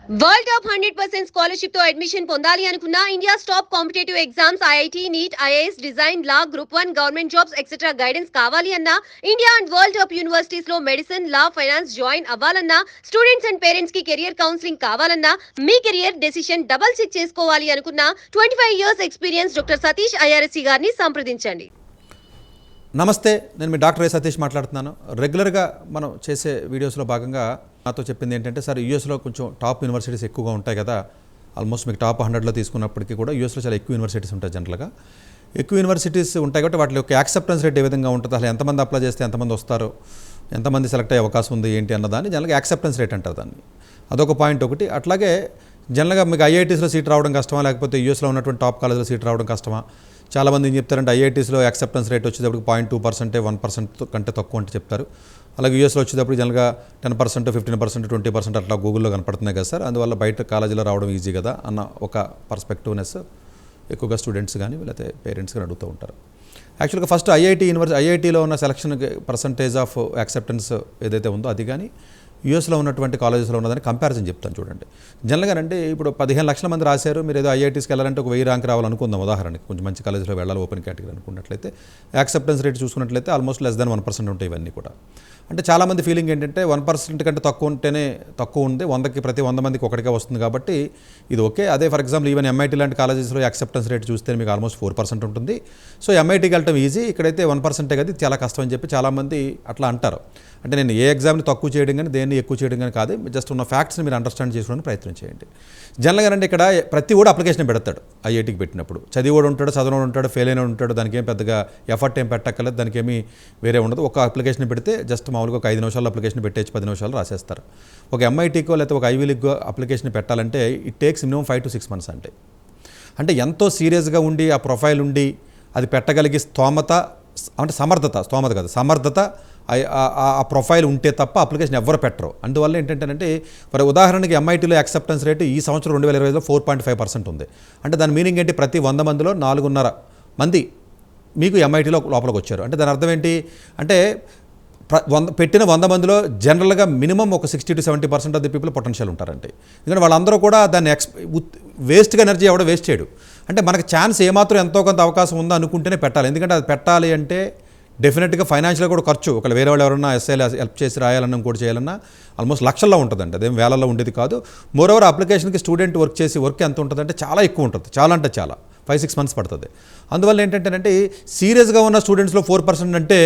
World top 100% scholarship తో admission పొందాలి అనుకున్న India's top competitive exams IIT NEET IAS design law group 1 government jobs etcetera guidance కావాలి అన్నా India and world top universities లో medicine law finance join అవ్వాలన్నా students and parents కి career counselling కావాలన్నా మీ కెరియర్ డెసిషన్ డబుల్ చెక్ చేసుకోవాలి అనుకున్న 25 years experience doctor Satish IRSC గారిని సంప్రదించండి. నమస్తే, నేను మీ డాక్టర్ సతీష్ మాట్లాడుతున్నాను. రెగ్యులర్గా మనం చేసే వీడియోస్లో భాగంగా నాతో చెప్పింది ఏంటంటే, సార్ యూఎస్లో కొంచెం టాప్ యూనివర్సిటీస్ ఎక్కువగా ఉంటాయి కదా, ఆల్మోస్ట్ మీకు టాప్ 100లో తీసుకున్నప్పటికీ కూడా యూఎస్లో చాలా ఎక్కువ యూనివర్సిటీస్ ఉంటాయి. జనరల్గా ఎక్కువ యూనివర్సిటీస్ ఉంటాయి కాబట్టి వాటి యొక్క యాక్సెప్టెన్స్ రేట్ ఏ విధంగా ఉంటుంది, అసలు ఎంతమంది అప్లై చేస్తే ఎంతమంది వస్తారు, ఎంతమంది సెలెక్ట్ అయ్యే అవకాశం ఉంది ఏంటి అన్నదాన్ని జనరల్గా యాక్సెప్టెన్స్ రేట్ అంటారు దాన్ని. అదొక పాయింట్ ఒకటి. అట్లాగే జనరల్గా మీకు ఐఐటీస్లో సీట్ రావడం కష్టమా, లేకపోతే యూఎస్లో ఉన్నటువంటి టాప్ కాలేజ్లో సీట్ రావడం కష్టమా? చాలామంది ఏం చెప్తారంటే ఐఐటీస్లో యాక్సెప్టెన్స్ రేట్ వచ్చేటప్పుడు 0.2%, 1% కంటే తక్కువ అంటే చెప్తారు. అలాగే యూఎస్లో వచ్చేటప్పుడు జనరల్గా 10%, 15%, 20% అట్లా గూగుల్లో కనపడుతున్నాయి కదా సార్, అందువల్ల బయట కాలేజీలో రావడం ఈజీ కదా అన్న ఒక పర్స్పెక్టివ్నెస్ ఎక్కువగా స్టూడెంట్స్ కానీ లేకపోతే పేరెంట్స్ కానీ అడుగుతూ ఉంటారు. యాక్చువల్గా ఫస్ట్ ఐఐటీలో ఉన్న సెలక్షన్ పర్సంటేజ్ ఆఫ్ యాక్సెప్టెన్స్ ఏదైతే ఉందో అది కానీ యూఎస్లో ఉన్నటువంటి కాలేజెస్లో ఉన్నదని కంపారిజన్ చెప్తాను చూడండి. జనరల్గా అంటే ఇప్పుడు 15 లక్షల మంది రాశారు, మీరు ఏదో ఐఐటీస్కి వెళ్ళాలంటే ఒక 1000 ర్యాంక్ రావాలనుకుందాం ఉదాహరణకి, కొంచెం మంచి కాలేజ్లో వెళ్ళాలి ఓపెన్ కేటగిరీ అనుకున్నట్లయితే యాక్సెప్టెన్స్ రేట్ చూసుకున్నట్లయితే ఆల్మోస్ట్ లెస్ దెన్ 1% ఉంటాయి ఇవన్నీ కూడా. అంటే చాలామంది ఫీలింగ్ ఏంటంటే 1% కంటే తక్కువ ఉంటేనే తక్కువ ఉంది, 100కి ప్రతి 100 మందికి ఒకటికే వస్తుంది కాబట్టి ఇది ఓకే. అదే ఫర్ ఎగ్జాంపుల్ ఈవెన్ ఎంఐటీ లాంటి కాలేజెస్లో యాక్సెప్టెన్స్ రేట్ చూస్తే మీకు ఆల్మోస్ట్ 4% ఉంటుంది. సో ఎంఐటీకి వెళ్ళటం ఈజీ, ఇక్కడైతే 1% కదా చాలా కష్టం అని చెప్పి చాలామంది అట్లా అంటారు. అంటే నేను ఏ ఎగ్జామ్ని తక్కువ చేయడం కానీ దేన్ని ఎక్కువ చేయడం కానీ కాదు, జస్ట్ ఉన్న ఫ్యాక్ట్స్ని మీరు అండర్స్టాండ్ చేసుకోవడానికి ప్రయత్నం చేయండి. జనరల్గా అంటే ఇక్కడ ప్రతి కూడా అప్లికేషన్ పెడతాడు ఐఐటీకి పెట్టినప్పుడు, చదివాడు ఉంటాడు, చదవడు ఉంటాడు, ఫెయిల్ అయిన ఉంటాడు, దానికి ఏం పెద్దగా ఎఫర్ట్ ఏం పెట్టక్కర్లేదు, దానికి ఏమీ వేరే ఉండదు. ఒక అప్లికేషన్ పెడితే జస్ట్ మామూలుగా ఒక 5 నిమిషాల్లో అప్లికేషన్ పెట్టేసి 10 నిమిషాలు రాసేస్తారు. ఒక ఎంఐటీకో లేకపోతే ఒక ఐవీ లీగ్కో అప్లికేషన్ పెట్టాలంటే it takes minimum 5 to 6 months అంటే ఎంతో సీరియస్గా ఉండి ఆ ప్రొఫైల్ ఉండి అది పెట్టగలిగే స్తోమత అంటే సమర్థత ఆ ప్రొఫైల్ ఉంటే తప్ప అప్లికేషన్ ఎవరు పెట్టరు. అందువల్ల ఏంటంటే మరి ఉదాహరణకి ఎంఐటీలో యాక్సెప్టెన్స్ రేటు ఈ సంవత్సరం 2025లో 4.5% ఉంది. అంటే దాని మీనింగ్ ఏంటి, ప్రతి 100 మందిలో 4.5 మంది మీకు ఎంఐటీలో లోపలికి వచ్చారు. అంటే దాని అర్థం ఏంటి అంటే పెట్టిన 100 మందిలో జనరల్గా మినిమం ఒక 60 to 70% of the people potential ఉంటారంటే, ఎందుకంటే వాళ్ళందరూ కూడా దాన్ని వేస్ట్గా ఎనర్జీ ఎవడో వేస్ట్ చేయడు. అంటే మనకి ఛాన్స్ ఏమాత్రం ఎంతో కొంత అవకాశం ఉందో అనుకుంటేనే పెట్టాలి. ఎందుకంటే అది పెట్టాలి అంటే డెఫినెట్గా ఫైనాన్షియల్గా కూడా ఖర్చు, ఒకవేళ వేరే వాళ్ళు ఎవరన్నా ఎస్ఐలు హెల్ప్ చేసి రాయాలన్నా కూడా చేయాలన్నా ఆల్మోస్ట్ లక్షల్లో ఉంటుందండి, అదేం వేలల్లో ఉండేది కాదు. మోరోవర్ అప్లికేషన్కి స్టూడెంట్ వర్క్ చేసి వర్క్ ఎంత ఉంటుందంటే చాలా ఎక్కువ ఉంటుంది, చాలా అంటే చాలా 5-6 months పడుతుంది. అందువల్ల ఏంటంటే సీరియస్గా ఉన్న స్టూడెంట్స్లో 4% అంటే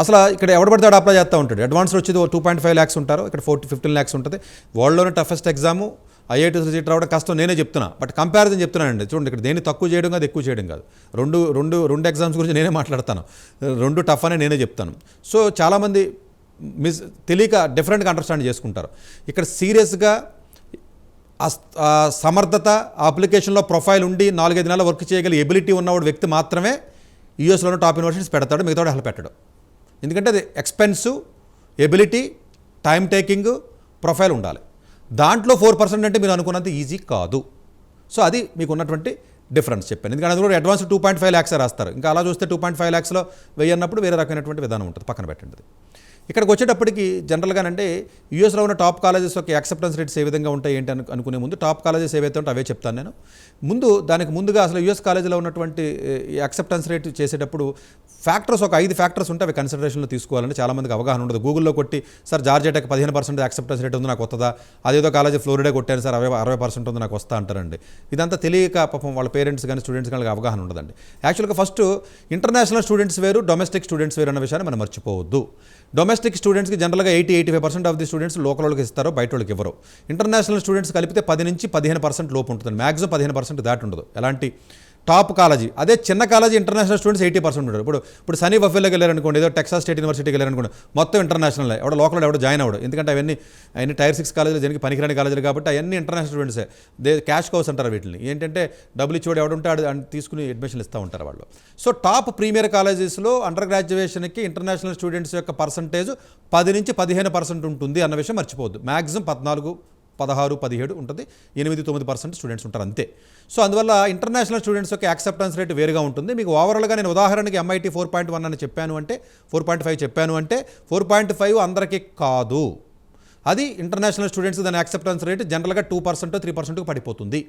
అసలు ఇక్కడ ఎవడ పడితే అప్లై చేస్తూ ఉంటాడు. అడ్వాన్స్ వచ్చేది 2.5 lakhs ఉంటారు, ఇక్కడ 4 to 15 lakhs ఉంటుంది. వరల్డ్లోనే టఫెస్ట్ ఎగ్జాము ఐఐటీలో సీట్ రావడం కష్టం నేనే చెప్తున్నా, బట్ కంపారిజన్ చెప్తున్నానండి. చూడండి ఇక్కడ దేన్ని తక్కువ చేయడం కాదు, ఎక్కువ చేయడం కాదు, రెండు ఎగ్జామ్స్ గురించి నేనే మాట్లాడతాను, రెండు టఫ్ అనే నేనే చెప్తాను. సో చాలామంది తెలియక డిఫరెంట్గా అండర్స్టాండ్ చేసుకుంటారు. ఇక్కడ సీరియస్గా ఆ సమర్థత ఆ అప్లికేషన్లో ప్రొఫైల్ ఉండి 4-5 నెలల వర్క్ చేయగలిగే ఎబిలిటీ ఉన్నవాడు వ్యక్తి మాత్రమే యూఎస్లోనే టాప్ యూనివర్సిటీస్ పెడతాడు, మిగతా హెల్ప్ పెట్టడు. ఎందుకంటే అది expensive, ability, time taking, profile ఉండాలి. దాంట్లో 4% అంటే మీరు అనుకున్నంత ఈజీ కాదు. సో అది మీకు ఉన్నటువంటి డిఫరెన్స్ చెప్పాను. ఎందుకంటే అది కూడా అడ్వాన్స్ 2.5 lakhs రాస్తారు. ఇంకా అలా చూస్తే 2.5 lakhsలో వెయ్యన్నప్పుడు వేరే రకమైనటువంటి విధానం ఉంటుంది, పక్కన పెట్టండి. ఇక్కడికి వచ్చేటప్పటికి జనరల్గానంటే యూఎస్లో ఉన్న టాప్ కాలేజెస్ యొక్క యాక్సెప్టెన్స్ రేట్స్ ఏ విధంగా ఉంటాయి ఏంటి అనుకునే ముందు టాప్ కాలేజెస్ ఏవైతే ఉంటే అవే చెప్తాను నేను. దానికి ముందుగా అసలు యూఎస్ కాలేజీలో ఉన్నటువంటి యాక్సెప్టెన్స్ రేట్ చేసేటప్పుడు ఫ్యాక్టర్స్ ఒక 5 ఫ్యాక్టర్స్ ఉంటే అవి కన్సిడరేషన్లో తీసుకోవాలని చాలామందికి అవగాహన ఉండదు. గూగుల్లో కొట్టి sir Georgia tech 15% acceptance rate ఉంది నాకు వస్తుందా, అదేదో కాలేజీ ఫ్లోరిడా కొట్టాను సార్ 60% ఉంది నాకు వస్తా అంటారండి. ఇదంతా తెలియక పాపం వాళ్ళ పేరెంట్స్ కానీ స్టూడెంట్స్ కానీ అవగాహన ఉండదండి. యాక్చువల్గా ఫస్ట్ ఇంటర్నేషనల్ స్టూడెంట్స్ వేరు, డొమెస్టిక్ స్టూడెంట్స్ వేరు అన్న విషయాన్ని మనం మర్చిపోవద్దు. డొమెస్టిక్ స్టూడెంట్స్కి జనరల్గా 80-85% ఆఫ్ ది స్టూడెంట్స్ లోకల్ వాళ్ళకి ఇస్తారు, బయట వాళ్ళకి ఇవ్వరు. ఇంటర్నేషనల్ స్టూడెంట్స్ కలిపితే 10 నుంచి 15% లోపు ఉంటుంది, మ్యాక్సిమం 15% దాటి ఉండదు ఎలాంటి టాప్ కాలేజీ. అదే చిన్న కాలేజీ ఇంటర్నేషనల్ స్టూడెంట్స్ 80% ఉంటారు. ఇప్పుడు సనీ బఫెలోకి వెళ్ళారనుకోండి, ఏదో టెక్సాస్ స్టేట్ యూనివర్సిటీకి వెళ్ళారనుకోండి, మొత్తం ఇంటర్నేషనల్, ఎవడో లోకల్ ఎవడో జాయిన్ అవ్వడు. ఎందుకంటే అవన్నీ Tier 6 కాలేజీలు దీనికి పనికిరాని కాలేజీలు కాబట్టి అవన్నీ ఇంటర్నేషనల్ స్టూడెంట్సే. క్యాష్ కౌస్ అంటారు వీటిని, ఏంటంటే డబ్బులు ఇచ్చేవాడు ఎవడుంటే తీసుకుని అడ్మిషన్లు ఇస్తూ ఉంటారు వాళ్ళు. సో టాప్ ప్రీమియర్ కాలేజెస్లో అండర్ గ్రాడ్యుయేషన్కి ఇంటర్నేషనల్ స్టూడెంట్స్ యొక్క పర్సంటేజ్ 10 నుంచి 15% ఉంటుంది అన్న విషయం మర్చిపోవద్దు. మ్యాక్సిమం 14, 16, 17 ఉంటుంది, 8-9% స్టూడెంట్స్ ఉంటారు అంతే. సో అందువల్ల ఇంటర్నేషనల్ స్టూడెంట్స్ యొక్క యాక్సెప్టెన్స్ రేట్ వేరుగా ఉంటుంది. మీకు ఓవరాల్గా నేను ఉదాహరణకి ఎంఐటీ 4.1 అని చెప్పాను అంటే 4.5 చెప్పాను అంటే 4.5 అందరికీ కాదు. అది ఇంటర్నేషనల్ స్టూడెంట్స్ దాని యాక్సెప్టెన్స్ రేట్ జనరల్గా 2% 3% పడిపోతుంది.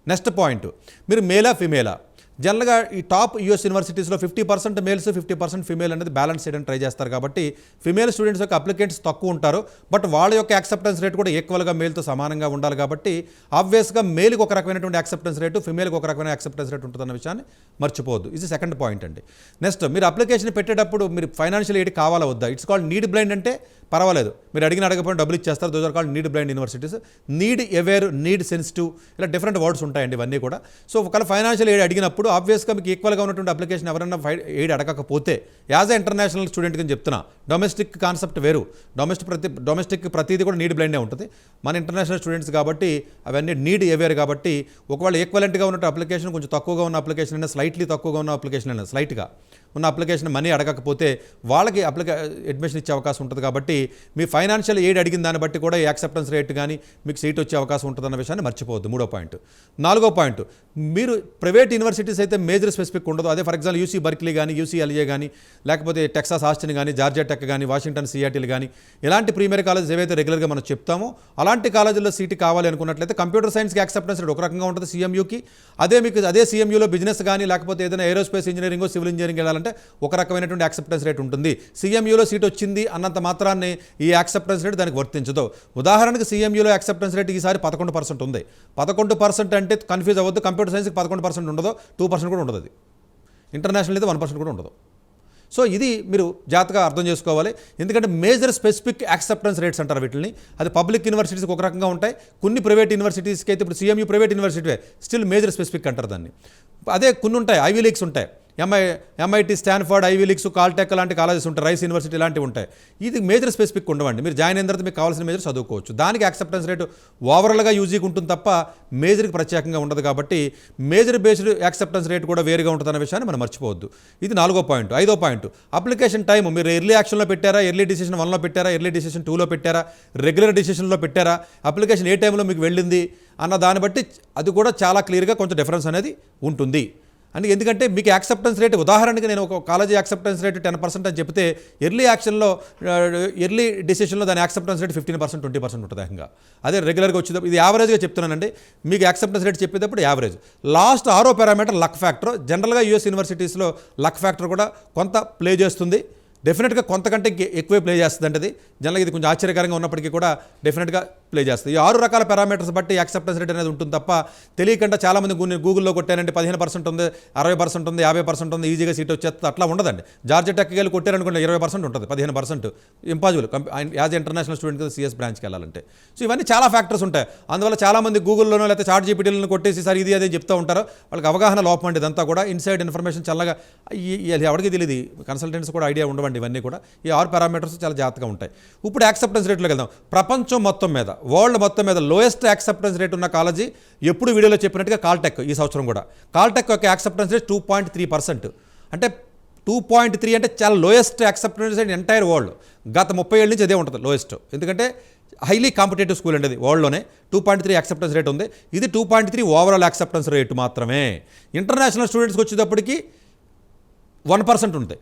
నెక్స్ట్ పాయింట్, మీరు మేలా ఫిమేలా. జనరల్గా ఈ టాప్ యూఎస్ యూనివర్సిటీస్లో 50% మేల్స్ 50% ఫిమేల్ అనేది బ్యాలెన్స్ చేయడానికి ట్రై చేస్తారు. కాబట్టి ఫిమేల్ స్టూడెంట్స్ యొక్క అప్లికెంట్స్ తక్కువ ఉంటారు, బట్ వాళ్ళ యొక్క యాక్సెప్టెన్స్ రేట్ కూడా ఈక్వల్గా మేల్తో సమానంగా ఉండాలి. కాబట్టి ఆబ్వియస్గా మేల్కి ఒక రకమైనటువంటి యాక్సెప్టెన్స్ రేటు, ఫిమేల్కి ఒక రకమైన యాక్సెప్టెన్స్ రేట్ ఉంటుందన్న విషయాన్ని మర్చిపోవద్దు. ఇది సెకండ్ పాయింట్ అండి. నెక్స్ట్, మీరు అప్లికేషన్ పెట్టేటప్పుడు మీరు ఫైనాన్షియల్ ఎయిడ్ కావాలా వద్దా? It's called need blind. అంటే పర్వాలేదు, మీరు అడగకపోయినా డబ్బులు ఇచ్చేస్తారు. Those are called need blind universities. Need aware, need sensitive, ఇలా డిఫరెంట్ వర్డ్స్ ఉంటాయండి ఇవన్నీ కూడా. సో ఒకవేళ ఫైనాన్షియల్ ఎయిడ్ అడిగినప్పుడు ఆబ్వియస్గా మీకు ఈక్వల్గా ఉన్నటువంటి అప్లికేషన్ ఎవరైనా ఎయిడ్ అడగకపోతే యాజ్ ఎ ఇంటర్నేషనల్ స్టూడెంట్కి అని చెప్తున్నా, డొమెస్టిక్ కాన్సెప్ట్ వేరు. డొమెస్టిక్ ప్రతిదీ కూడా నీడ్ బ్లైండే ఉంటుంది. మన ఇంటర్నేషనల్ స్టూడెంట్స్ కాబట్టి అవన్నీ నీడ్ అవేర్. కాబట్టి ఒకవేళ ఈక్వలెంట్గా ఉన్న అప్లికేషన్, కొంచెం తక్కువగా ఉన్న అప్లికేషన్ అయినా, స్లైట్లీ తక్కువగా ఉన్న అప్లికేషన్ అయినా, స్లైట్గా ఉన్న అప్లికేషన్ మనీ అడగకపోతే వాళ్ళకి అడ్మిషన్ ఇచ్చే అవకాశం ఉంటుంది. కాబట్టి మీ ఫైనాన్షియల్ ఎయిడ్ అడిగిన దాన్ని బట్టి కూడా యాక్సెప్టెన్స్ రేట్ కానీ మీకు సీట్ వచ్చే అవకాశం ఉంటుందన్న విషయాన్ని మర్చిపోవద్దు. మూడో పాయింట్. నాలుగో పాయింట్, మీరు ప్రైవేట్ యూనివర్సిటీస్ అయితే మేజర్ స్పెసిఫిక్ ఉండదు. అదే ఫర్ ఎగ్జాంపుల్ యూసీ బర్క్లీ కానీ, యూసీఎల్ఏ కానీ, లేకపోతే టెక్సాస్ ఆస్టిన్ కానీ, జార్జియా టెక్ కానీ, వాషింగ్టన్ సియాటిల్ కానీ, ఇలాంటి ప్రీమియర్ కాలేజెస్ ఏవైతే రెగ్యులర్గా మనం చెప్తామో అలాంటి కాలేజీల్లో సీటు కావాలి అనుకున్నట్లయితే కంప్యూటర్ సైన్స్కి యాక్సెప్టెన్స్ రేట్ ఒక రకంగా ఉంటుంది సిఎంయూకి. అదే సిఎంయూలో బిజినెస్ కానీ, లేకపోతే ఏదైనా ఏరోస్పేస్ ఇంజనీరింగ్, సివిల్ ఇంజనీరింగ్ వెళ్ళాలంటే ఒక రకమైనటువంటి యాక్సెప్టెన్స్ రేట్ ఉంటుంది. సిఎంయూలో సీట్ వచ్చింది అన్నంత మాత్రాన్ని ఈ యాక్సెప్టెన్స్ రేట్ దానికి వర్తించదు. ఉదాహరణకు సిఎంయూలో యాక్సెప్టెన్స్ రేట్ ఈసారి 11% ఉంది. 11% అంటే కన్ఫ్యూజ్ అవ్వద్దు. కంప్యూటర్ సైన్స్కి 11% ఉండదు, 2% కూడా ఉండదు. అది ఇంటర్నేషనల్ అయితే 1% కూడా ఉండదు. సో ఇది మీరు జాగ్రత్తగా అర్థం చేసుకోవాలి. ఎందుకంటే మేజర్ స్పెసిఫిక్ యాక్సెప్టెన్స్ రేట్స్ అంటారు వీటిని. అది పబ్లిక్ యూనివర్సిటీస్కి ఒక రకంగా ఉంటాయి, కొన్ని ప్రైవేట్ యూనివర్సిటీస్కి అయితే ఇప్పుడు CMU private university still major specific అంటారు దాన్ని. అదే కొన్ని ఉంటాయి, ఐవీ లీగ్స్ ఉంటాయి, MIT, Stanford, Ivy Leagues, Caltech లాంటి కాలేజెస్ ఉంటాయి, రైస్ యూనివర్సిటీ లాంటివి ఉంటాయి. ఇది మేజర్ స్పెసిఫిక్ ఉండవండి. మీరు జాయిన్ అయిన తర్వాత మీకు కావాల్సిన మేజర్ చదువుకోవచ్చు. దానికి యాక్సెప్టెన్స్ రేటు ఓవరాల్గా యూజీకి ఉంటుంది తప్ప మేజర్కి ప్రత్యేకంగా ఉండదు. కాబట్టి మేజర్ బేస్డ్ యాక్సెప్టెన్స్ రేట్ కూడా వేరుగా ఉంటుందన్న విషయాన్ని మనం మర్చిపోవద్దు. ఇది నాలుగో పాయింట్. ఐదో పాయింట్, అప్లికేషన్ టైం. మీరు ఎర్లీ యాక్షన్లో పెట్టారా, ఎర్లీ డిసిషన్ 1లో పెట్టారా, ఎర్లీ డిసిషన్ 2లో పెట్టారా, రెగ్యులర్ డిసిషన్లో పెట్టారా, అప్లికేషన్ ఏ టైంలో మీకు వెళ్ళింది అన్న దాన్ని బట్టి అది కూడా చాలా క్లియర్గా కొంచెం డిఫరెన్స్ అనేది ఉంటుంది. అని ఎందుకంటే మీకు యాక్సెప్టెన్స్ రేట్, ఉదాహరణకి నేను ఒక కాలేజీ యాక్సెప్టెన్స్ రేట్ 10% అని చెప్తే ఎర్లీ డిసిషన్లో దాని యాక్సెప్టెన్స్ రేట్ 15%, 20% ఉంటుంది ఏకంగా. అదే రెగ్యులర్గా వచ్చేటప్పుడు ఇది యావరేజ్గా చెప్తున్నానండి. మీకు యాక్సెప్టెన్స్ రేట్ చెప్పేటప్పుడు యావరేజ్. లాస్ట్ 6వ పారామీటర్ లక్ ఫ్యాక్టర్. జనరల్గా యూఎస్ యూనివర్సిటీస్లో లక్ ఫ్యాక్టర్ కూడా కొంత ప్లే చేస్తుంది. డెఫినెట్గా కొంతకంటే ఎక్కువే ప్లే చేస్తుంది. అంటే జనరల్గా ఇది కొంచెం ఆశ్చర్యకరంగా ఉన్నప్పటికీ కూడా డెఫినెట్గా ప్లే చేస్తుంది. ఈ 6 రకాల పారామీటర్స్ బట్టి యాక్సెప్టెన్స్ రేట్ అనేది ఉంటుంది తప్ప తెలియకుండా చాలామంది గూగుల్లో కొట్టారంటే 15% ఉంది, 60% ఉంది, 50% ఉంది, ఈజీగా సీట్ వచ్చేస్తుంది, అట్లా ఉండదండి. జార్జియా టెక్కి వెళ్ళి కొట్టారనుకోండి 20% ఉంటుంది, 15% ఇంపాసిబుల్ యాజ్ ఇంటర్నేషనల్ స్టూడెంట్కి సిఎస్ బ్రాంచ్కి వెళ్ళాలంటే. సో ఇవన్నీ చాలా ఫ్యాక్టర్స్ ఉంటాయి. అందువల్ల చాలామంది గూగుల్లోనో లేకపోతే చాట్ జీపీటీలను కొట్టేసి సార్ ఇది అదే చెప్తూ ఉంటారు. వాళ్ళకి అవగాహన లోపం అండి ఇదంతా కూడా. ఇన్సైడ్ ఇన్ఫర్మేషన్ చల్లగా ఎవరికి తెలియదు, కన్సల్టెంట్స్ కూడా ఐడియా ఉండవండి. ఇవన్నీ కూడా ఈ 6 పారామీటర్స్ చాలా జాగ్రత్తగా ఉంటాయి. ఇప్పుడు యాక్సెప్టెన్స్ రేట్లోకి వెళ్దాం. ప్రపంచం మొత్తం మీద, వరల్డ్ మొత్తం మీద లోయెస్ట్ యాక్సెప్టెన్స్ రేట్ ఉన్న కాలేజీ ఎప్పుడు వీడియోలో చెప్పినట్టుగా కాల్టెక్. ఈ సంవత్సరం కూడా కాల్టెక్ యొక్క యాక్సెప్టెన్స్ రేట్ 2.3%. అంటే 2.3 అంటే చాలా lowest acceptance rate entire world. గత 30 ఏళ్ళ నుంచి అదే ఉంటుంది లోయెస్ట్. ఎందుకంటే హైలీ కాంపిటేటివ్ స్కూల్ అండి అది వరల్డ్లోనే. 2.3 యాక్సెప్టెన్స్ రేట్ ఉంది. ఇది 2.3 ఓవరాల్ యాక్సెప్టెన్స్ రేట్ మాత్రమే. ఇంటర్నేషనల్ స్టూడెంట్స్కి వచ్చేటప్పటికి 1% ఉంటుంది.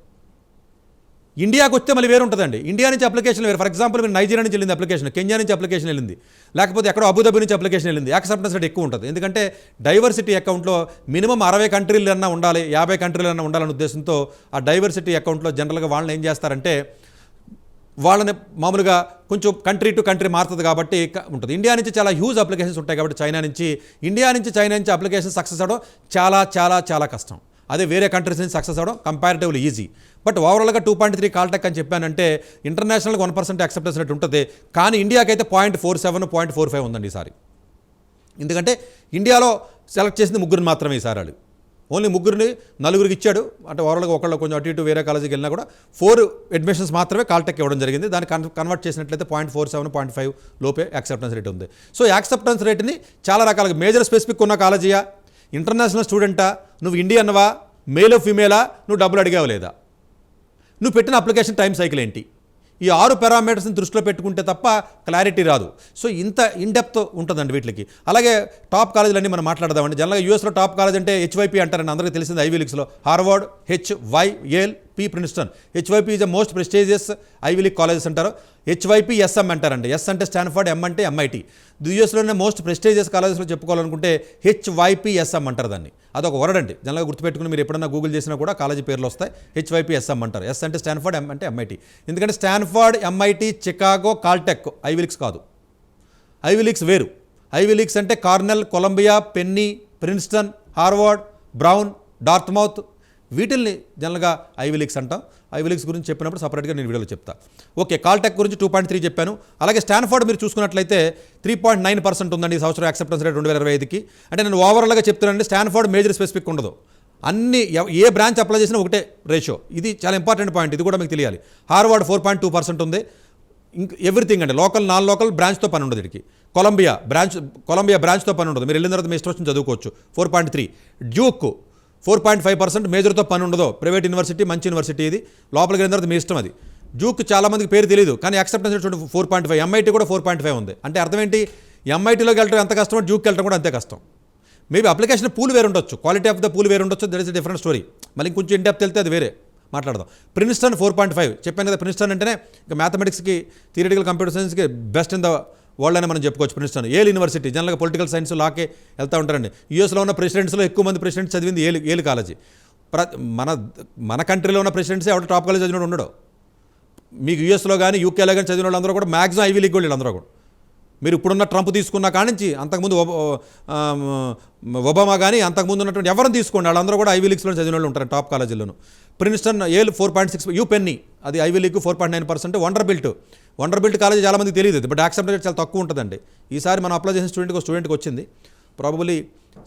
ఇండియాకి వస్తే మళ్ళీ వేరు ఉంటుందండి. ఇండియా నుంచి అప్లికేషన్ వేరు. ఫర్ ఎగ్జాంపుల్ మీరు నైజీరియా నుంచి వెళ్ళింది అప్లికేషన్, కెన్యా నుంచి అప్లికేషన్ వెళ్ళింది, లేకపోతే ఎక్కడో అబుదాబి నుంచి అప్లికేషన్ వెళ్ళింది, యాక్సెప్టెన్స్ రేట్ ఎక్కువ ఉంటుంది. ఎందుకంటే డైవర్సిటీ అకౌంట్లో మినిమం 60 కంట్రీలన్నా ఉండాలి, 50 కంట్రీలన్నా ఉండాలనే ఉద్దేశంతో ఆ డైవర్సిటీ అకౌంట్లో జనరల్గా వాళ్ళని ఏం చేస్తారంటే వాళ్ళని మామూలుగా కొంచెం కంట్రీ టు కంట్రీ మారుతుంది కాబట్టి ఉంటుంది. ఇండియా నుంచి చాలా హ్యూజ్ అప్లికేషన్స్ ఉంటాయి కాబట్టి చైనా నుంచి అప్లికేషన్ సక్సెస్ అవ్వడం చాలా చాలా చాలా కష్టం. అదే వేరే కంట్రీస్ నుంచి సక్సెస్ అవ్వడం కంపారిటివ్లీ ఈజీ. బట్ ఓవరాల్గా 2.3 కాల్టెక్ అని చెప్పానంటే ఇంటర్నేషనల్గా 1% యాక్సెప్టెన్స్ రేట్ ఉంటుంది. కానీ ఇండియాకి అయితే 0.47, 0.45 ఉందండి ఈసారి. ఎందుకంటే ఇండియాలో సెలెక్ట్ చేసింది 3 మాత్రమే ఈసారి. వాళ్ళు ఓన్లీ 4 ఇచ్చాడు. అంటే ఓవరాల్గా ఒకళ్ళు కొంచెం అటు ఇటు వేరే కాలేజీకి వెళ్ళినా కూడా 4 అడ్మిషన్స్ మాత్రమే కాల్టెక్ ఇవ్వడం జరిగింది. దాన్ని కన్వర్ట్ చేసినట్లయితే 0.47, 0.5 లోపే యాక్సెప్టెన్స్ రేట్ ఉంది. సో యాక్సెప్టెన్స్ రేట్ని చాలా రకాలుగా మేజర్ స్పెసిఫిక్ ఉన్న కాలేజీయా, ఇంటర్నేషనల్ స్టూడెంటా, నువ్వు ఇండియన్వా, మేలో ఫీమేలా, నువ్వు డబ్బులు అడిగావు లేదా, నువ్వు పెట్టిన అప్లికేషన్ టైం సైకిల్ ఏంటి, ఈ 6 పారామీటర్స్ని దృష్టిలో పెట్టుకుంటే తప్ప క్లారిటీ రాదు. సో ఇంత ఇన్డెప్త్ ఉంటుందండి వీటికి. అలాగే టాప్ కాలేజీలన్నీ మనం మాట్లాడదామండి. జనరల్గా యూఎస్లో టాప్ కాలేజ్ అంటే HYP అంటారని అందరికీ తెలిసింది. ఐవీ లీగ్స్లో Harvard, HYL, P Princeton. HYP is the most prestigious Ivy League colleges అంటారు. హెచ్వైపి ఎస్ఎం అంటారండి. ఎస్ అంటే స్టాన్ఫర్డ్, ఎం అంటే ఎంఐటి. యూఎస్లోనే మోస్ట్ ప్రెస్టీజియస్ కాలేజెస్లో చెప్పుకోవాలనుకుంటే హెచ్వైపిఎస్ఎం అంటారు దాన్ని. అదొక వర్డ్ అండి. జనరల్గా గుర్తుపెట్టుకుని మీరు ఎప్పుడన్నా గూగుల్ చేసినా కూడా కాలేజీ పేర్లు వస్తాయి. హెచ్వైపిఎస్ఎం అంటారు. ఎస్ అంటే స్టాన్ఫర్డ్, ఎం అంటే ఎంఐటి. ఎందుకంటే Stanford, MIT, Chicago, Caltech Ivy Leagues కాదు. ఐవీ లీగ్స్ వేరు. ఐవీ లీగ్స్ అంటే Cornell, Columbia, Penn, Princeton, Harvard, Brown, Dartmouth, వీటిల్ని జనరల్గా ఐవీ లీగ్స్ అంటాం. ఐవీ లీగ్స్ గురించి చెప్పినప్పుడు సపరేట్గా నేను వీడియోలో చెప్తా. ఓకే, కాల్టెక్ గురించి 2.3 చెప్పాను. అలాగే స్టాన్ఫర్డ్ మీరు చూసుకున్నట్లయితే 3.9% ఉందండి ఈ సంవత్సరం యాక్సెప్టెన్స్ రేట్ 2025కి. అంటే నేను ఓవరాల్గా చెప్తున్నానండి, స్టాన్ఫర్డ్ మేజర్ స్పెసిఫిక్ ఉండదు. అన్ని ఏ బ్రాంచ్ అప్లై చేసినా ఒకటే రేషియో. ఇది చాలా ఇంపార్టెంట్ పాయింట్, ఇది కూడా మీకు తెలియాలి. హార్వర్డ్ 4.2% ఉంది. ఎవ్రీథింగ్ అండి, లోకల్, నాన్ లోకల్ బ్రాంచ్తో పని ఉండదు. వీడికి కొలంబియా బ్రాంచ్తో పని ఉండదు. మీరు వెళ్ళిన తర్వాత మీ ఇష్టం వచ్చిన చదువుకోవచ్చు. 4.3. డ్యూక్ 4.5% మేజర్తో పని ఉండదు. ప్రైవేట్ యూనివర్సిటీ, మంచి యూనివర్సిటీ. ఇది లోపలికి వెళ్ళిన తర్వాత మీ ఇష్టం. అది డ్యూక్ చాలా మందికి పేరు తెలియదు, కానీ యాక్సెప్టెన్స్ రేట్ 4.5. ఎంఐటీ కూడా 4.5 ఉంది. అంటే అర్థం ఏంటి, ఎంఐటీలోకి వెళ్ళడం ఎంత కష్టమో డ్యూక్కి వెళ్ళడం కూడా అంతే కష్టం. మేబీ అప్లికేషన్ పూల్ వేరు ఉండొచ్చు, క్వాలిటీ ఆఫ్ ద పూల్ వేరు ఉండొచ్చు. That is a different story. మళ్ళీ ఇంకొంచెం ఇన్ డెప్త్ వెళ్తే అది వేరే మాట్లాడదాం. ప్రిన్స్టన్ 4.5 చెప్పాను కదా. ప్రిన్స్టన్ అంటేనే ఇంకా మ్యాథమెటిక్స్కి, థియరిటికల్ కంప్యూటర్ సైన్స్కి బెస్ట్ ఇన్ ద వరల్డ్ అని మనం చెప్పుకోవచ్చు. Princeton Yale university. జనరల్గా పొలిటికల్ సైన్స్, లాకే వెళ్తూ ఉంటారండి. యూఎస్లో ఉన్న ప్రెసిడెంట్స్లో ఎక్కువ మంది ప్రెసిడెంట్స్ చదివింది ఏల్ కాలేజీ. మన కంట్రీలో ఉన్న ప్రెసిడెంట్సే ఎవరు టాప్ కాలేజ్ చదివినోడు ఉండడు. మీకు యూఎస్లో కానీ యూకేలో కానీ చదివిన వాళ్ళందరూ కూడా మ్యాక్సిమం ఐవీ లీగ్ వాళ్ళు అందరూ కూడా. మీరు ఇప్పుడున్న ట్రంప్ తీసుకున్న కానించి అంతకుముందు ఒబామా కానీ అంతకుముందు ఉన్నటువంటి ఎవరిని తీసుకోండి, వాళ్ళందరూ కూడా ఐవీ లీగ్స్లో చదివిన వాళ్ళు ఉంటారు టాప్ కాలేజీల్లోనూ. ప్రిన్స్టన్ ఏల్ 4.6, యూ పెన్నీ అది ఐవీ లీగ్ 4.9%. వండర్బిల్ట్ కాలేజీ చాలా మందికి తెలియదు, బట్ యాక్సెప్టెన్స్ రేట్ చాలా తక్కువ ఉంటుందండి. ఈసారి మనం అప్లై చేసిన స్టూడెంట్కి వచ్చింది ప్రాబబులీ.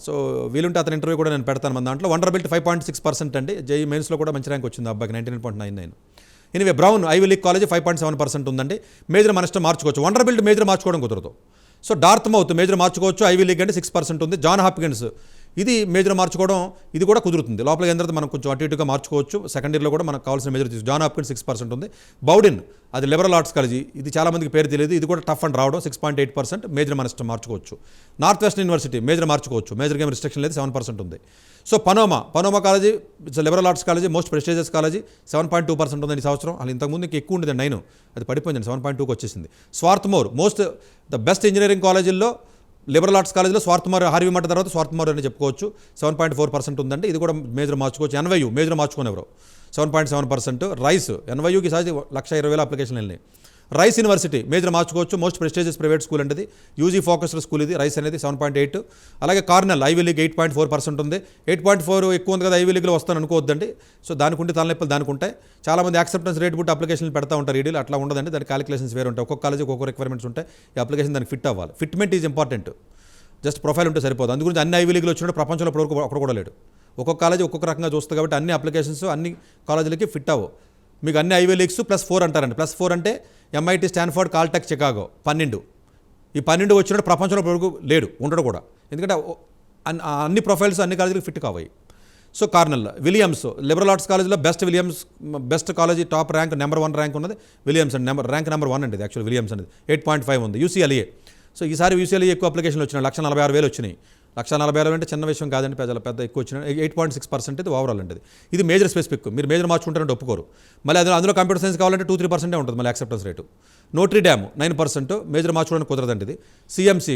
సో వీలుంటే అతని ఇంటర్వ్యూ కూడా నేను పెడతాను మన దాంట్లో. వండర్బిల్ట్ 5.6% అండి. జేఈ మెయిన్స్లో కూడా మంచి ర్యాంక్ వచ్చింది అబ్బాయికి, 99.99. Anyway brown ivy league college 5.7% ఉందండి. మేజర్ మన ఇష్టం మార్చుకోవచ్చు. వండర్బిల్ట్ మేజర్ మార్చుకోవడం కుదరదు. సో డార్త్మౌత్ మేజర్ మార్చుకోవచ్చు. ఐవీ లీగ్ అంటే 6% ఉంది. జాన్ హాప్కిన్స్ ఇది మేజర్ మార్చుకోవడం, ఇది కూడా కుదురుతుంది. లోపలికి అయిన తర్వాత మనం కొంచెం అటు ఇటుగా మార్చుకోవచ్చు. సెకండ్ ఇయర్లో కూడా మనకు కావాల్సిన మేజర్ తీసు. జాన్ హాప్కిన్స్ 6% ఉంది. బౌడిన్ అది లిబరల్ ఆర్ట్స్ కాలేజీ, ఇది చాలా మందికి పేరు తెలియదు. ఇది కూడా టఫ్ అండ్ రావడం 6.8%. మేజర్ మన ఇష్టం మార్చుకోవచ్చు. నార్త్ వెస్టర్న్ యూనివర్సిటీ మేజర్ మార్చుకోవచ్చు. మేజర్ గేమ్ రిస్ట్రిక్షన్ లేదు, 7% ఉంది. So Pomona college it's liberal arts college, most prestigious college, 7.2% ఉందండి ఈ సంవత్సరం. అది ఇంతకుముందు ఎక్కువ ఉండేది 9, అది పడిపోయిందండి 7.2కి వచ్చేసింది. స్వార్థమోర్ మోస్ట్ ద బెస్ట్ ఇంజనీరింగ్ కాలేజీల్లో లిబరల్ ఆర్ట్స్ కాలేజీలో స్వార్థమోర్, హార్వీ మట్ట తర్వాత స్వార్థమోర్ అని చెప్పుకోవచ్చు. 7.4% ఉందండి. ఇది కూడా మేజర్ మార్చుకోవచ్చు. ఎన్వైయూ మేజర్ మార్చుకుని ఎవరు 7.7%. రైస్ ఎన్వైయూకి సారి 1,20,000 అప్లికేషన్లు వెళ్ళినాయి. రైస్ యూనివర్సిటీ మేజర్ మార్చుకోవచ్చు. మోస్ట్ ప్రెస్టీజియస్ ప్రైవేట్ స్కూల్ అంటే యూజీ ఫోకస్డ్ స్కూల్ ఇది. రైస్ అనేది 7.8. అలాగే కార్నెల్ ఐవీ లీగ్ 8.4% ఉంది. 8.4 ఎక్కువ ఉంది కదా, ఐవీ లీగ్లో వస్తాను అనుకోవద్దండి. సో దానికి ఉంటే తలనొప్పులు దానికి ఉంటాయి. చాలామంది యాక్సెప్టెన్స్ రేట్ బుట్టి అప్లికేషన్లు పెడతా ఉంటారు. ఈడీలు అట్లా ఉండదండి. దాని క్యాలిక్యులేషన్స్ వేరు ఉంటాయి. ఒక్కొక్క కాలేజీ ఒక్కొక్క రిక్వైర్మెంట్స్ ఉంటాయి. ఈ అప్లికేషన్ దానికి ఫిట్ అవ్వాలి. Fitment is important. Just profile ఉంటే సరిపోదు. అందుగురించి అన్ని ఐవీ లీగ్లు వచ్చినట్టు ప్రపంచంలో అక్కడ కూడా లేడు. ఒక్కొక్క కాలేజీ ఒక్కొక్క రకంగా చూస్తుంది కాబట్టి అన్ని అప్లికేషన్స్ అన్ని కాలేజీలకి ఫిట్ అవ్వవు. మీకు అన్ని ఐవీ లీగ్స్ +4 అంటారండి. +4 అంటే ఎంఐటి, స్టాన్ఫర్డ్, కాల్టెక్, చికాగో 12. ఈ 12 వచ్చినట్టు ప్రపంచంలో వరకు లేడు, ఉండడు కూడా. ఎందుకంటే అన్ని ప్రొఫైల్స్ అన్ని కాలేజీలకు ఫిట్ కావాయి. So Cornell, Williams liberal arts కాలేజీలో best college top rank number 1 rank ఉన్నది విలియమ్స్ అండి. ర్యాంక్ నెంబర్ 1 అండి యాక్చువల్ విలియమ్స్ అనేది 8.5 ఉంది. యూసీఎల్ఏ, సో ఈసారి యూసీఎల్ఏ ఎక్కువ అప్లికేషన్లు వచ్చినాయి. 1,46,000 వచ్చినాయి. 1,46,000 అంటే చిన్న విషయం కాదండి, పెద్ద ఎక్కువ వచ్చినాయి. 8.6% ఇది ఓవరాల్ అండి. ఇది మేజర్ స్పెసిఫిక్. మీరు మేజర్ మార్చుకుంటారంటే ఒప్పుకోరు. మళ్ళీ అందులో కంప్యూటర్ సైన్స్ కావాలంటే 2-3% ఉంటుంది మళ్ళీ acceptance rate. Notary dam 9%, major మార్చుకోవడానికి కుదరదండి ఇది. సిఎంసి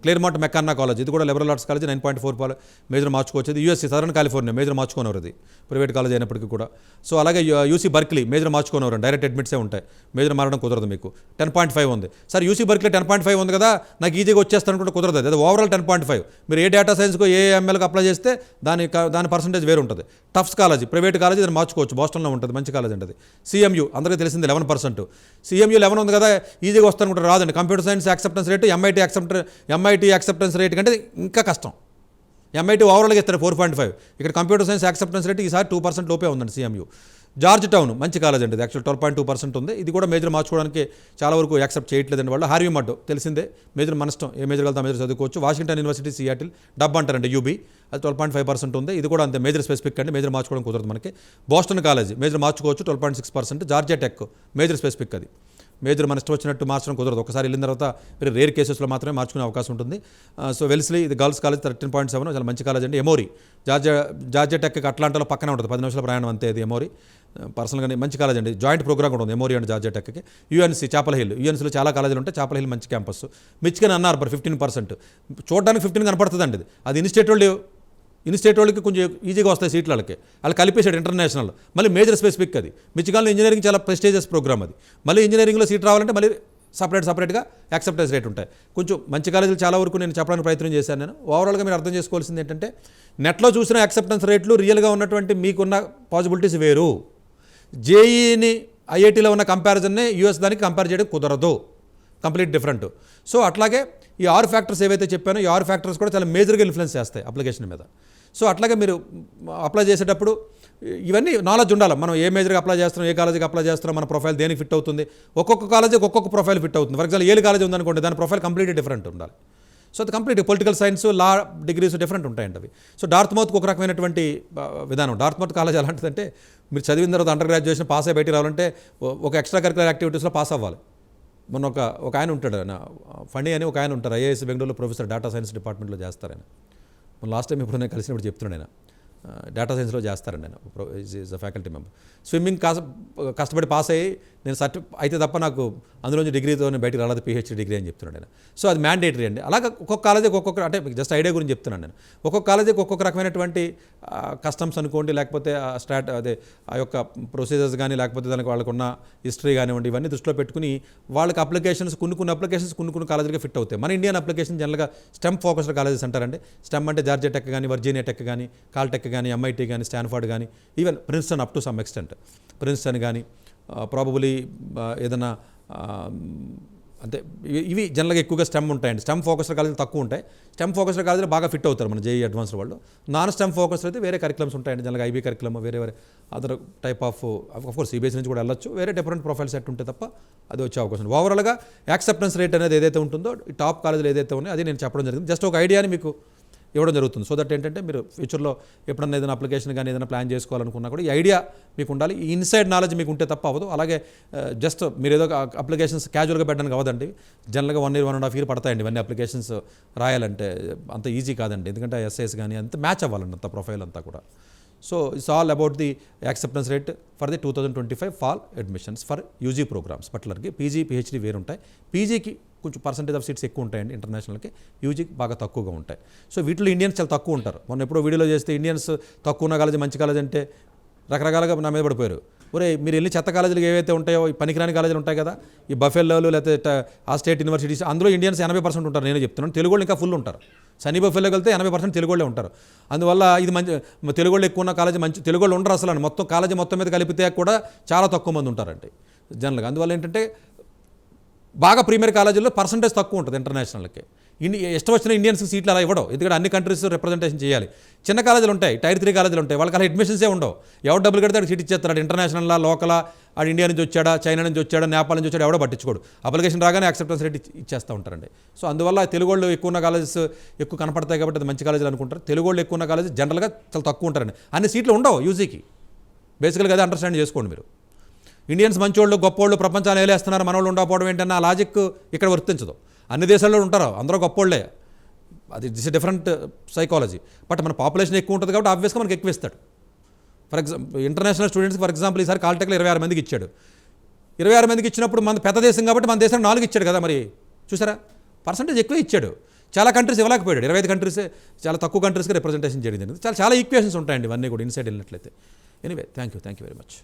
క్లేర్మాంట్ మెకాన్నా కాలేజ్, ఇది కూడా లిబరల్ ఆర్ట్స్ కాలేజ్, 9.4 మేజర్ మార్చుకోవచ్చు. ఇది యూఎస్సీ సదరన్ కాలిఫోర్నియా మేజర్ మార్చుకోనవరు, ఇది ప్రైవేట్ కాలేజ్ అయినప్పటికీ కూడా. సో అలాగే యూసీ బర్క్లీ మేజర్ మార్చుకోనవరు, డైరెక్ట్ అడ్మిట్సే ఉంటాయి. మేజర్ మారడం కుదరదు మీకు. 10.5 ఉంది. సార్ యూసీ బర్క్లీ 10.5 ఉంది కదా, నాకు ఈజీగా వచ్చేస్తాను అనుకుంటే కుదరదు. అది ఓవరాల్ 10.5. మీరు ఏ డేటా సైన్స్కో ఏ ఎంఎల్కి అప్లై చేస్తే దాని పర్సంటేజ్ వేరు ఉంటుంది. టఫ్స్ కాలేజ్ ప్రైవేట్ కాలేజ్, దాన్ని మార్చుకోవచ్చు. బోస్టన్లో ఉంటుంది, మంచి కాలేజ్ ఉంటుంది. సిఎంయూ అందరికీ తెలిసింది 11%. సిఎంయూ 11 ఉంది కదా, ఈజీగా వస్తాను కూడా రాదండి. Computer science acceptance rate MIT acceptance rate కంటే ఇంకా కష్టం. ఎంఐటీ ఓవరాల్గా ఇస్తారు 4.5. ఇక్కడ కంప్యూటర్ సైన్స్ యాక్సెప్టెన్స్ రేట్ ఈసారి 2% లోపే ఉందండి సిఎంయూ. జార్జ్ టౌన్ మంచి కాలేజ్ అండి, ఇది యాక్చువల్ 12.2% ఉంది. ఇది కూడా మేజర్ మార్చుకోవడానికి చాలా వరకు యాక్సెప్ట్ చేయట్లేదండి వాళ్ళు. హార్వీ మడ్ తెలిసిందే, మేజర్ మన ఇష్టం, ఏ మేజర్ వెళ్తా మేజర్ చదువుకోవచ్చు. వాషింగ్టన్ యూనివర్సిటీ సియాటిల్ డబ్ అంటారండి యూబీ, అది 12.5% ఉంది. ఇది కూడా అంతే మేజర్ స్పెసిఫిక్ అండి, మేజర్ మార్చుకోవడం కుదరదు మనకి. బోస్టన్ కాలేజ్ మేజర్ మార్చుకోవచ్చు 12.6%. జార్జియా టెక్ మేజర్ స్పెసిఫిక్, అది మేజర్ మన ఇష్టం వచ్చినట్టు మార్చడం కుదరదు. ఒకసారి వెళ్ళిన తర్వాత మీరు రేర్ కేసెస్లో మాత్రమే మార్చుకునే అవకాశం ఉంటుంది. సో వెల్స్లీ ఇది గర్ల్స్ కాలేజ్ 13.7, చాలా మంచి కాలేజ్ అండి. ఎమోరీ జార్జియా టెక్ అట్లాంటాలో పక్కనే ఉంటుంది, 10 నిమిషాల ప్రయాణం అంతే. ఇది ఎమోరీ పర్సనల్గానే మంచి కాలేజ్ అండి, జాయింట్ ప్రోగ్రామ్ కూడా ఉంది Emory and Georgia techie. UNC చాపల హిల్, యూఎన్సీలో చాలా కాలేజీలు ఉంటాయి, చాపల హిల్ మంచి క్యాంపస్. మిచిగన్ అన్ హార్బర్ 15%, చూడడానికి 15 కనపడుతుంది అండి. అది ఇన్స్టేట్ వాళ్ళకి కొంచెం ఈజీగా వస్తాయి సీట్లు వాళ్ళకి, వాళ్ళు కలిపేసాడు ఇంటర్నేషనల్. మళ్ళీ మేజర్ స్పెసిఫిక్ అది. మిచిగాన్లో ఇంజనీరింగ్ చాలా ప్రెస్టీజియస్ ప్రోగ్రామ్ అది. మళ్ళీ ఇంజనీరింగ్లో సీట్ రావాలంటే మళ్ళీ సపరేట్గా యాక్సెప్టెన్స్ రేట్ ఉంటాయి. కొంచెం మంచి కాలేజీలు చాలా వరకు నేను చెప్పడానికి ప్రయత్నం చేశాను. నేను ఓవరాల్గా మీరు అర్థం చేసుకోవాల్సింది ఏంటంటే, నెట్లో చూసిన యాక్సెప్టెన్స్ రేట్లు రియల్గా ఉన్నటువంటి మీకున్న పాసిబిలిటీస్ వేరు. జేఈని ఐఐటీలో ఉన్న కంపారిజన్ని యూఎస్ దానికి కంపేర్ చేయడం కుదరదు, కంప్లీట్ డిఫరెంట్. సో అట్లాగే ఈ 6 ఫ్యాక్టర్స్ ఏవైతే చెప్పానో, ఈ 6 ఫ్యాక్టర్స్ కూడా చాలా మేజర్గా ఇన్ఫ్లుయెన్స్ చేస్తాయి అప్లికేషన్ మీద. సో అట్లాగే మీరు అప్లై చేసేటప్పుడు ఇవన్నీ నాలెడ్జ్ ఉండాలి. మనం ఏ మేజర్గా అప్లై చేస్తున్నాం, ఏ కాలేజీకి అప్లై చేస్తున్నాం, మన ప్రొఫైల్ దేనికి ఫిట్ అవుతుంది. ఒక్కొక్క కాలేజీకి ఒక్కొక్క ప్రొఫైల్ ఫిట్ అవుతుంది. ఫర్ ఎగ్జాంపుల్ ఏలు కాలేజీ ఉందనుకోండి, దాని ప్రొఫైల్ కంప్లీట్లీ డిఫరెంట్ ఉండాలి. సో అది కంప్లీట్ పొలిటికల్ సైన్స్, లా డిగ్రీస్ డిఫరెంట్ ఉంటాయండి అవి. సో డార్త్మౌత్కి ఒక రకమైనటువంటి విధానం. డార్త్మౌత్ కాలేజ్ ఎలాంటిదంటే, మీరు చదివిన తర్వాత అండర్ గ్రాడ్యుయేషన్ పాస్ అయ్యి బయటికి రావాలంటే ఒక ఎక్స్ట్రా కరికులర్ యాక్టివిటీస్లో పాస్ అవ్వాలి. మొన్న ఒక ఆయన ఉంటాడు, ఆయన ఫండి అని ఒక ఆయన ఉంటారు, ఐఏఎస్ బెంగళూరులో ప్రొఫెసర్, డేటా సైన్స్ డిపార్ట్మెంట్లో చేస్తారు ఆయన. మన లాస్ట్ టైం ఇప్పుడు నేను కలిసినప్పుడు చెప్తున్నాడు ఆయన, డేటా సైన్స్లో చేస్తారండి ఆయన, is a faculty member. Swimming కష్టపడి పాస్ అయ్యి నేను అయితే తప్ప నాకు అందులోంచి డిగ్రీతో నేను బయటికి రాలేదు, పిహెచ్డీ డిగ్రీ అని చెప్తున్నాడు ఆయన. సో అది మ్యాండేటరీ అండి. అలాగే ఒక్కొక్క కాలేజీకి ఒక్కొక్క, అంటే మీకు జస్ట్ ఐడియా గురించి చెప్తున్నాను నేను. ఒక్కొక్క కాలేజీకి ఒక్కొక్క రకమైనటువంటి కస్టమ్స్ అనుకోండి, లేకపోతే ఆ యొక్క ప్రొసీజర్స్ కానీ, లేకపోతే దానికి వాళ్ళకున్న హిస్టరీ కానివ్వండి, ఇవన్నీ దృష్టిలో పెట్టుకుని వాళ్ళకి అప్లికేషన్స్ కొన్ని అప్లికేషన్స్ కొన్ని కాలేజీగా ఫిట్ అవుతాయి. మన ఇండియన్ అప్లికేషన్ జనరల్గా స్టెమ్ ఫోకస్డ్ కాలేజెస్ అంటారండి. స్టెమ్ అంటే జార్జియా టెక్ కానీ, వర్జీనియా టెక్ కానీ, కాల్టెక్ కానీ, ఎంఐటీ కానీ, స్టాన్ఫర్డ్ కానీ, even Princeton up to some extent, Princeton కానీ, ప్రాబబులీ ఏదైనా అంటే ఇవి జనరల్గా ఎక్కువగా స్టెమ్ ఉంటాయండి. స్టెమ్ ఫోకస్డ్ కాలేజీలు తక్కువ ఉంటాయి. స్టెమ్ ఫోకస్డ్ కాలేజీలు బాగా ఫిట్ అవుతారు మన జేఈ అడ్వాన్స్డ్ వాళ్ళు. నాన్ స్టెమ్ ఫోకస్డ్ అయితే వేరే కరికులమ్స్ ఉంటాయండి, జనరల్గా ఐబీ కరికులమ్, వేరే other type of course CBSE నుంచి కూడా వెళ్ళొచ్చు, వేరే డిఫరెంట్ ప్రొఫైల్ సెట్ ఉంటే తప్ప అది వచ్చే అవకాశం. ఓవరాల్గా యాక్సెప్టెన్స్ రేట్ అనేది ఏదైతే ఉంటుందో, ఈ టాప్ కాలేజీలు ఏదైతే ఉన్నాయో అది నేను చెప్పడం జరిగింది. జస్ట్ ఒక ఐడియాని మీకు ఇవ్వడం జరుగుతుంది. సో దట్ ఏంటంటే మీరు ఫ్యూచర్లో ఎప్పుడన్నా ఏదైనా అప్లికేషన్ కానీ ఏదైనా ప్లాన్ చేసుకోవాలనుకున్నా కూడా ఈ ఐడియా మీకు ఉండాలి, ఈ ఇన్సైడ్ నాలెడ్జ్ మీకు ఉంటే తప్ప అవ్వదు. అలాగే జస్ట్ మీరు ఏదో అప్లికేషన్స్ క్యాజువల్గా పెట్టడానికి అవ్వదండి. జనరల్గా 1 year 1.5 year పడతాయండి ఇవన్నీ అప్లికేషన్స్ రాయాలంటే, అంత ఈజీ కాదండి. ఎందుకంటే ఎస్ఐస్ కానీ అంత మ్యాచ్ అవ్వాలండి అంత ప్రొఫైల్ అంతా కూడా. So it's all about the acceptance rate for the 2025 fall admissions for UG programs. పర్టికులర్గా పీజీ పిహెచ్డీ వేరు ఉంటాయి. పీజీకి కొంచెం పర్సెంటేజ్ ఆఫ్ సీట్స్ ఎక్కువ ఉంటాయండి, ఇంటర్నేషనల్కి. యూజీకి బాగా తక్కువగా ఉంటాయి. సో వీటిలో ఇండియన్స్ చాలా తక్కువ ఉంటారు. మొన్న ఎప్పుడో వీడియోలో చేస్తే ఇండియన్స్ తక్కువ ఉన్న కాలేజీ, మంచి కాలేజ్ అంటే రకరకాలుగా నా మీద పడిపోయారు. ఒరే మీరు వెళ్ళి చెత్త కాలేజీలు ఏవైతే ఉంటాయో, ఈ పనికిరాని కాలేజీలు ఉంటాయి కదా, ఈ బఫెల్లోలు లేకపోతే ఆ స్టేట్ యూనివర్సిటీస్, అందులో ఇండియన్స్ 80% ఉంటారు. నేనే చెప్తున్నాను, తెలుగు వాళ్ళు ఇంకా ఫుల్ ఉంటారు. సన్నీ బఫెల్లోకి వెళ్తే 80% తెలుగు వాళ్ళే ఉంటారు. అందువల్ల ఇది మంచి తెలుగు వాళ్ళు ఎక్కువ ఉన్న కాలేజీ, మంచి తెలుగు వాళ్ళు ఉండరు అసలు. మొత్తం కాలేజీ మొత్తం మీద కలిపితే కూడా చాలా తక్కువ మంది ఉంటారండి జనరల్గా. అందువల్ల ఏంటంటే బాగా ప్రీమియర్ కాలేజీల్లో పర్సంటేజ్ తక్కువ ఉంటుంది ఇంటర్నేషనల్కి. ఇష్టం వచ్చిన ఇండియన్స్కి సీట్లు అలా ఇవ్వడం, ఎందుకంటే అన్ని కంట్రీస్ రిప్రజెంటేషన్ చేయాలి. చిన్న కాలేజీలు ఉంటాయి, టైర్ 3 కాలేజీలు ఉంటాయి, వాళ్ళకి అలా అడ్మిషన్సే ఉండవు. ఎవరు డబ్బులు కడితే సీట్ ఇచ్చేస్తాడు. ఇంటర్నేషనల్లా, లోకలా, ఆడు ఇండియా నుంచి వచ్చాడా, చైనా నుంచి వచ్చాడా, నేపాల్ నుంచి వచ్చాడా ఎవడో పట్టించుకోడు. అప్లికేషన్ రాగానే యాక్సెప్టెన్స్ రేట్ ఇచ్చేస్తూ ఉంటారండి. సో అందువల్ల తెలుగు వాళ్ళు ఎక్కువ ఉన్న కాలేజెస్ ఎక్కువ కనపడతాయి కాబట్టి అది మంచి కాలేజీలు అనుకుంటారు. తెలుగు వాళ్ళు ఎక్కువ ఉన్న కాలేజీ జనరల్గా చాలా తక్కువ ఉంటారండి. అన్ని సీట్లు ఉండవు యూజీకి. బేసికల్గా అదే అండర్స్టాండ్ చేసుకోండి మీరు. ఇండియన్స్ మంచోళ్ళు గొప్పోళ్ళు ప్రపంచాలు ఏలేస్తున్నారు, మనోళ్ళు ఉండకపోవడం ఏంటన్నా ఆ లాజిక్ ఇక్కడ వర్తించదు. అన్ని దేశాల్లో ఉంటారు, అందరూ గొప్పోళ్లే, అది డిఫరెంట్ సైకాలజీ. బట్ మన పాపులేషన్ ఎక్కువ ఉంటుంది కాబట్టి ఆబ్వియస్గా మనకి ఎక్కువ ఇస్తాడు. ఫర్ ఎగ్జాంపుల్ ఇంటర్నేషనల్ స్టూడెంట్స్కి ఫర్ ఎగ్జాంపుల్ ఈసారి కాల్టెక్లో 26 మందికి ఇచ్చాడు. 26 మందికి ఇచ్చినప్పుడు మన పెద్ద దేశం కాబట్టి మన దేశానికి 4 ఇచ్చాడు కదా. మరి చూసారా, పర్సంటేజ్ ఎక్కువ ఇచ్చాడు. చాలా కంట్రీస్ ఇవ్వలేకపోయాడు. 25 కంట్రీసే చాలా తక్కువ కంట్రీస్కి రిప్రజెంటేషన్ చేయడం జరిగింది. చాలా ఈక్వేషన్స్ ఉంటాయండి ఇవన్నీ కూడా ఇన్సైడ్ వెళ్ళినట్లయితే. Anyway thank you very much.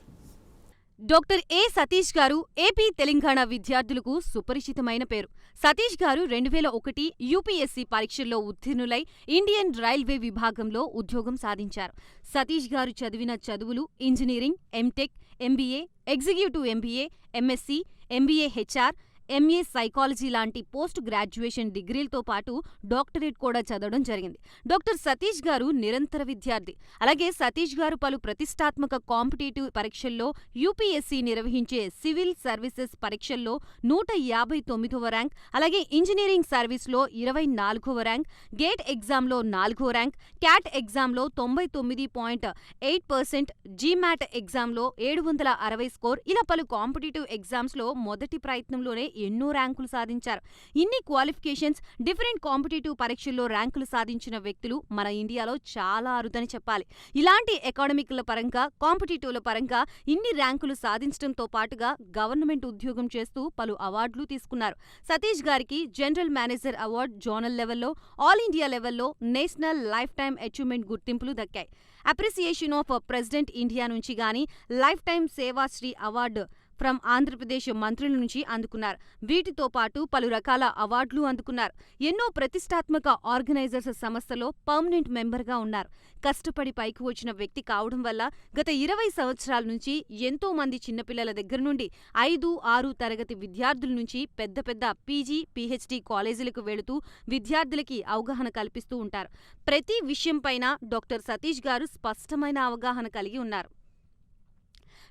Doctor ఏ సతీష్ గారు ఏపీ తెలంగాణ విద్యార్థులకు సుపరిచితమైన పేరు. సతీష్ గారు 2001 యూపీఎస్సీ పరీక్షల్లో ఉత్తీర్ణులై ఇండియన్ రైల్వే విభాగంలో ఉద్యోగం సాధించారు. సతీష్ గారు చదివిన చదువులు engineering, MTech, MBA, executive MBA, MSc, MBA HR, MA psychology లాంటి పోస్ట్ గ్రాడ్యుయేషన్ డిగ్రీలతో పాటు డాక్టరేట్ కూడా చదవడం జరిగింది. డాక్టర్ సతీష్ గారు నిరంతర విద్యార్థి. అలాగే సతీష్ గారు పలు ప్రతిష్టాత్మక కాంపిటేటివ్ పరీక్షల్లో యూపీఎస్సీ నిర్వహించే సివిల్ సర్వీసెస్ పరీక్షల్లో 159వ ర్యాంక్, అలాగే ఇంజనీరింగ్ సర్వీస్లో 24వ ర్యాంక్, గేట్ ఎగ్జామ్లో 4వ ర్యాంక్, క్యాట్ ఎగ్జామ్లో 99.8%, జీమాట్ ఎగ్జామ్లో 760 స్కోర్, ఇలా పలు కాంపిటేటివ్ ఎగ్జామ్స్లో మొదటి ప్రయత్నంలోనే ఎన్నో ర్యాంకులు సాధించారు. ఇన్ని క్వాలిఫికేషన్స్, డిఫరెంట్ కాంపిటేటివ్ పరీక్షల్లో ర్యాంకులు సాధించిన వ్యక్తులు మన ఇండియాలో చాలా అరుదని చెప్పాలి. ఇలాంటి ఎకాడమిక్ల పరంగా, కాంపిటేటివ్ల పరంగా ఇన్ని ర్యాంకులు సాధించడంతో పాటుగా గవర్నమెంట్ ఉద్యోగం చేస్తూ పలు అవార్డులు తీసుకున్నారు. సతీష్ గారికి జనరల్ మేనేజర్ అవార్డు జోనల్ లెవెల్లో, ఆల్ ఇండియా లెవెల్లో నేషనల్ లైఫ్ టైమ్ అచీవ్మెంట్ గుర్తింపులు దక్కాయి. అప్రిసియేషన్ ఆఫ్ ప్రెసిడెంట్ ఇండియా నుంచి గాని lifetime Sevashri award from Andhra Pradesh మంత్రుల నుంచి అందుకున్నారు. వీటితో పాటు పలు రకాల అవార్డులు అందుకున్నారు. ఎన్నో ప్రతిష్టాత్మక ఆర్గనైజర్స్ సంస్థలో పర్మనెంట్ మెంబర్గా ఉన్నారు. కష్టపడి పైకి వచ్చిన వ్యక్తి కావడం వల్ల గత 20 సంవత్సరాల నుంచి ఎంతో మంది చిన్నపిల్లల దగ్గర నుండి 5, 6 తరగతి విద్యార్థుల నుంచి పెద్ద పెద్ద పీజీ, పీహెచ్డీ కాలేజీలకు వెళుతూ విద్యార్థులకి అవగాహన కల్పిస్తూ ఉంటారు. ప్రతి విషయంపైన డాక్టర్ సతీష్ గారు స్పష్టమైన అవగాహన కలిగి ఉన్నారు.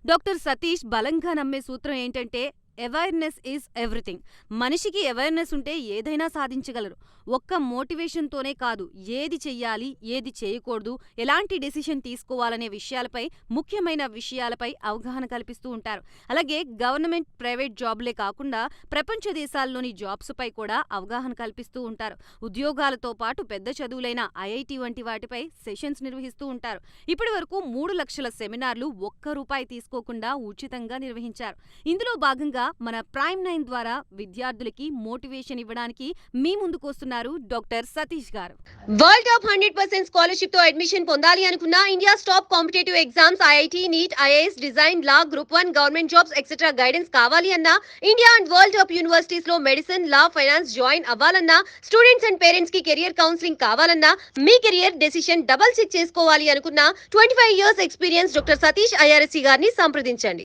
డాక్టర్ సతీష్ బలంగా నమ్మే సూత్రం ఏంటంటే అవేర్నెస్ ఈజ్ ఎవ్రీథింగ్. మనిషికి అవేర్నెస్ ఉంటే ఏదైనా సాధించగలరు. ఒక్క మోటివేషన్తోనే కాదు, ఏది చెయ్యాలి, ఏది చేయకూడదు, ఎలాంటి డెసిషన్ తీసుకోవాలనే విషయాలపై, ముఖ్యమైన విషయాలపై అవగాహన కల్పిస్తూ ఉంటారు. అలాగే గవర్నమెంట్, ప్రైవేట్ జాబ్లే కాకుండా ప్రపంచ దేశాల్లోని జాబ్స్ పై కూడా అవగాహన కల్పిస్తూ ఉంటారు. ఉద్యోగాలతో పాటు పెద్ద చదువులైన ఐఐటి వంటి వాటిపై సెషన్స్ నిర్వహిస్తూ ఉంటారు. ఇప్పటి వరకు 3 లక్షల సెమినార్లు ₹1 తీసుకోకుండా ఉచితంగా నిర్వహించారు. ఇందులో భాగంగా మన ప్రైమ్ 9 ద్వారా విద్యార్థులకి మోటివేషన్ ఇవ్వడానికి మీ ముందుకొస్తున్నారు డాక్టర్ సతీష్ గారు. వరల్డ్ టాప్ 100% స్కాలర్షిప్ తో అడ్మిషన్ పొందాలి అనుకున్న India top competitive exams IIT, NEET, IAS, design, law, group 1 government jobs etcetera guidance కావాలి అన్నా, India and world top universities లో మెడిసిన్, లా, ఫైనాన్స్ జాయిన్ అవ్వాలన్నా, స్టూడెంట్స్ అండ్ పేరెంట్స్ కి career counselling కావాలన్నా, మీ కెరియర్ డెసిషన్ డబుల్ చెక్ చేసుకోవాలి అనుకున్న 25 years experience doctor Satish IRSC గారిని సంప్రదించండి.